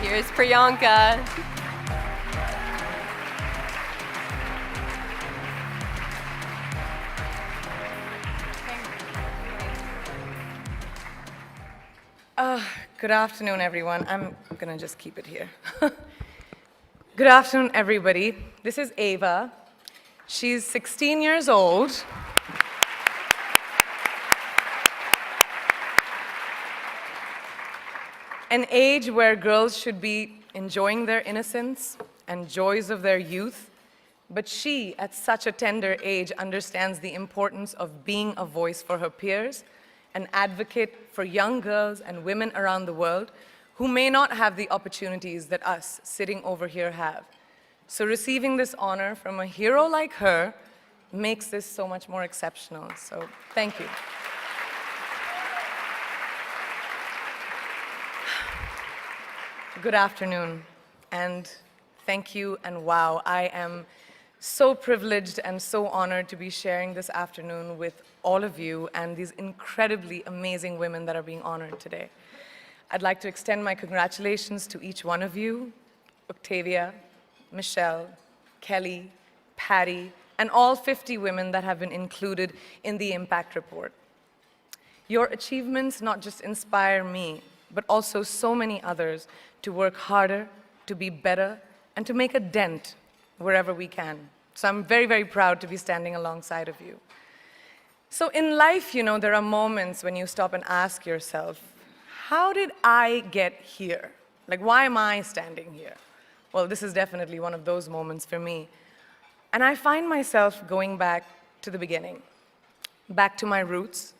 Here's Priyanka. Good afternoon, everyone. I'm going to just keep it here. Good afternoon, everybody. This is Ava. She's 16 years old. An age where girls should be enjoying their innocence and joys of their youth. But she, at such a tender age, understands the importance of being a voice for her peers, an advocate for young girls and women around the world who may not have the opportunities that us sitting over here have. So receiving this honor from a hero like her makes this so much more exceptional. So thank you. Good afternoon, and thank you, and wow, I am so privileged and so honored to be sharing this afternoon with all of you and these incredibly amazing women that are being honored today. I'd like to extend my congratulations to each one of you, Octavia, Michelle, Kelly, Patty, and all 50 women that have been included in the Impact Report. Your achievements not just inspire me, but also so many others to work harder, to be better, and to make a dent wherever we can. So I'm very, very proud to be standing alongside of you. So in life, you know, there are moments when you stop and ask yourself, how did I get here? Like, why am I standing here? Well, this is definitely one of those moments for me. And I find myself going back to the beginning, back to my roots.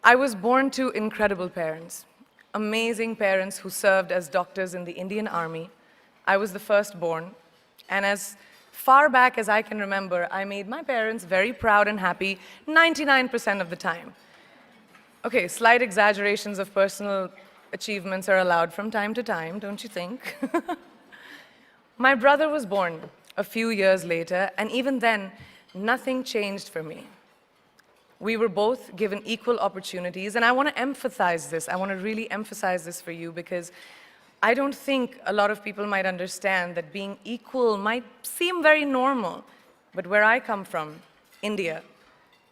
I was born to incredible parents, amazing parents who served as doctors in the Indian Army. I was the firstborn, and as far back as I can remember, I made my parents very proud and happy 99% of the time. Okay, slight exaggerations of personal achievements are allowed from time to time, don't you think? My brother was born a few years later, and even then, nothing changed for me. We were both given equal opportunities, and I want to emphasize this. I want to really emphasize this for you because I don't think a lot of people might understand that being equal might seem very normal. But where I come from, India,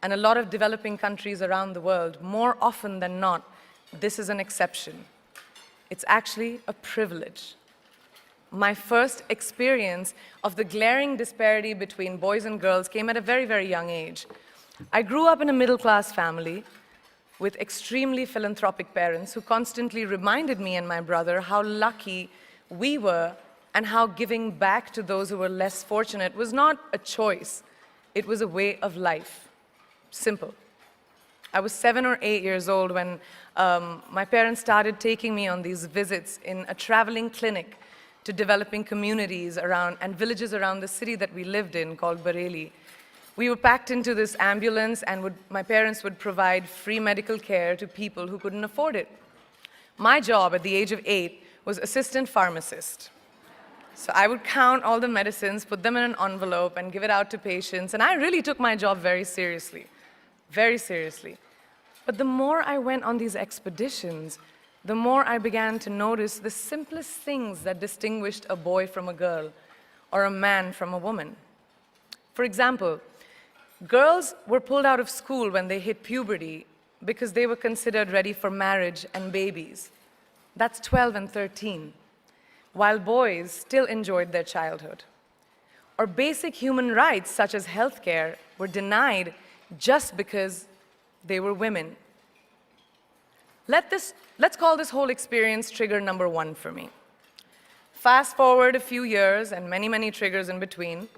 and a lot of developing countries around the world, more often than not, this is an exception. It's actually a privilege. My first experience of the glaring disparity between boys and girls came at a very, very young age. I grew up in a middle-class family with extremely philanthropic parents who constantly reminded me and my brother how lucky we were and how giving back to those who were less fortunate was not a choice. It was a way of life. Simple. I was 7 or 8 years old when my parents started taking me on these visits in a traveling clinic to developing communities around and villages around the city that we lived in called Bareilly. We were packed into this ambulance, and my parents would provide free medical care to people who couldn't afford it. My job at the age of 8 was assistant pharmacist. So I would count all the medicines, put them in an envelope, and give it out to patients, and I really took my job very seriously, very seriously. But the more I went on these expeditions, the more I began to notice the simplest things that distinguished a boy from a girl, or a man from a woman. For example, girls were pulled out of school when they hit puberty because they were considered ready for marriage and babies. That's 12 and 13, while boys still enjoyed their childhood. Or basic human rights, such as healthcare, were denied just because they were women. Let's call this whole experience trigger number 1 for me. Fast forward a few years and many, many triggers in between.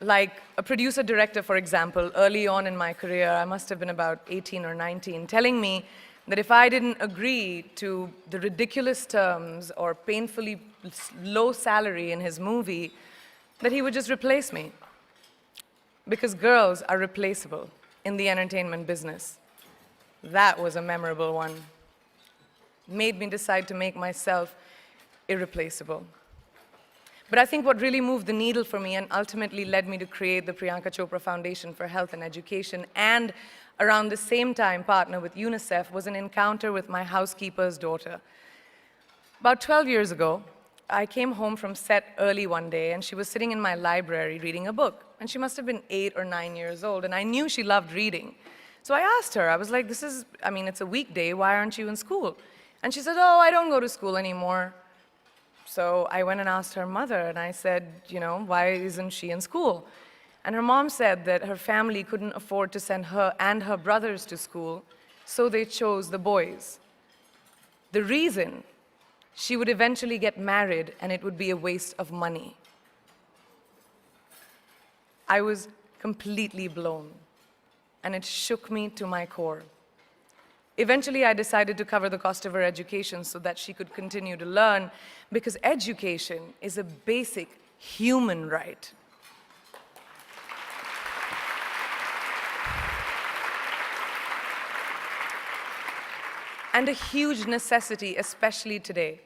Like a producer-director, for example, early on in my career, I must have been about 18 or 19, telling me that if I didn't agree to the ridiculous terms or painfully low salary in his movie, that he would just replace me. Because girls are replaceable in the entertainment business. That was a memorable one. Made me decide to make myself irreplaceable. But I think what really moved the needle for me and ultimately led me to create the Priyanka Chopra Foundation for Health and Education, and around the same time partner with UNICEF, was an encounter with my housekeeper's daughter. About 12 years ago, I came home from set early one day, and she was sitting in my library reading a book. And she must have been 8 or 9 years old, and I knew she loved reading. So I asked her, I was like, it's a weekday, why aren't you in school? And she said, oh, I don't go to school anymore. So I went and asked her mother, and I said, why isn't she in school? And her mom said that her family couldn't afford to send her and her brothers to school, so they chose the boys. The reason: she would eventually get married, and it would be a waste of money. I was completely blown, and it shook me to my core. Eventually, I decided to cover the cost of her education so that she could continue to learn, because education is a basic human right. And a huge necessity, especially today.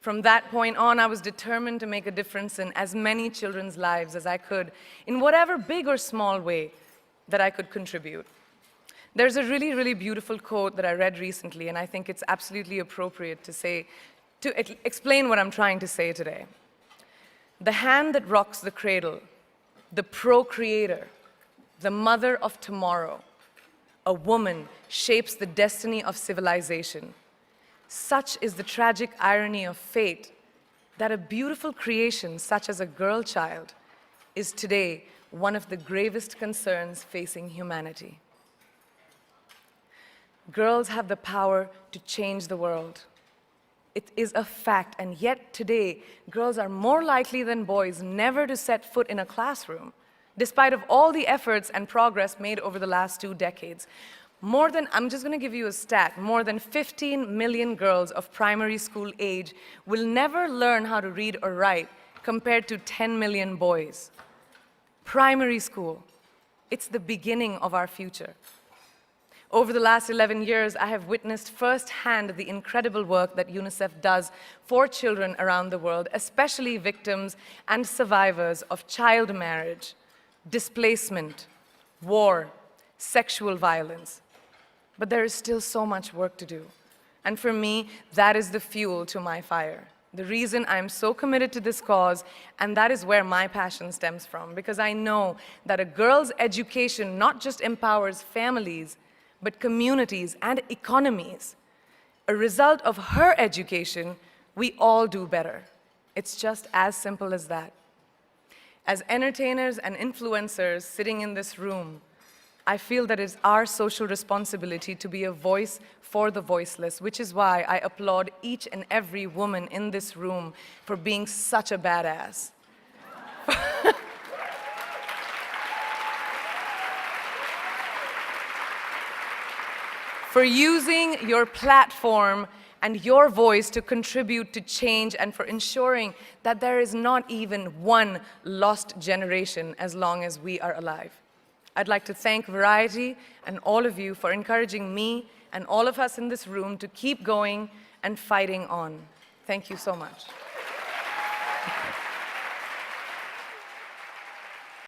From that point on, I was determined to make a difference in as many children's lives as I could, in whatever big or small way that I could contribute. There's a really, really beautiful quote that I read recently, and I think it's absolutely appropriate to explain what I'm trying to say today. The hand that rocks the cradle, the procreator, the mother of tomorrow, a woman shapes the destiny of civilization. Such is the tragic irony of fate that a beautiful creation such as a girl child is today one of the gravest concerns facing humanity. Girls have the power to change the world. It is a fact, and yet today, girls are more likely than boys never to set foot in a classroom, despite of all the efforts and progress made over the last 2 decades. I'm just going to give you a stat, more than 15 million girls of primary school age will never learn how to read or write, compared to 10 million boys. Primary school, it's the beginning of our future. Over the last 11 years, I have witnessed firsthand the incredible work that UNICEF does for children around the world, especially victims and survivors of child marriage, displacement, war, sexual violence. But there is still so much work to do. And for me, that is the fuel to my fire. The reason I'm so committed to this cause, and that is where my passion stems from, because I know that a girl's education not just empowers families, but communities and economies. A result of her education, we all do better. It's just as simple as that. As entertainers and influencers sitting in this room, I feel that it's our social responsibility to be a voice for the voiceless, which is why I applaud each and every woman in this room for being such a badass. For using your platform and your voice to contribute to change, and for ensuring that there is not even one lost generation as long as we are alive. I'd like to thank Variety and all of you for encouraging me and all of us in this room to keep going and fighting on. Thank you so much.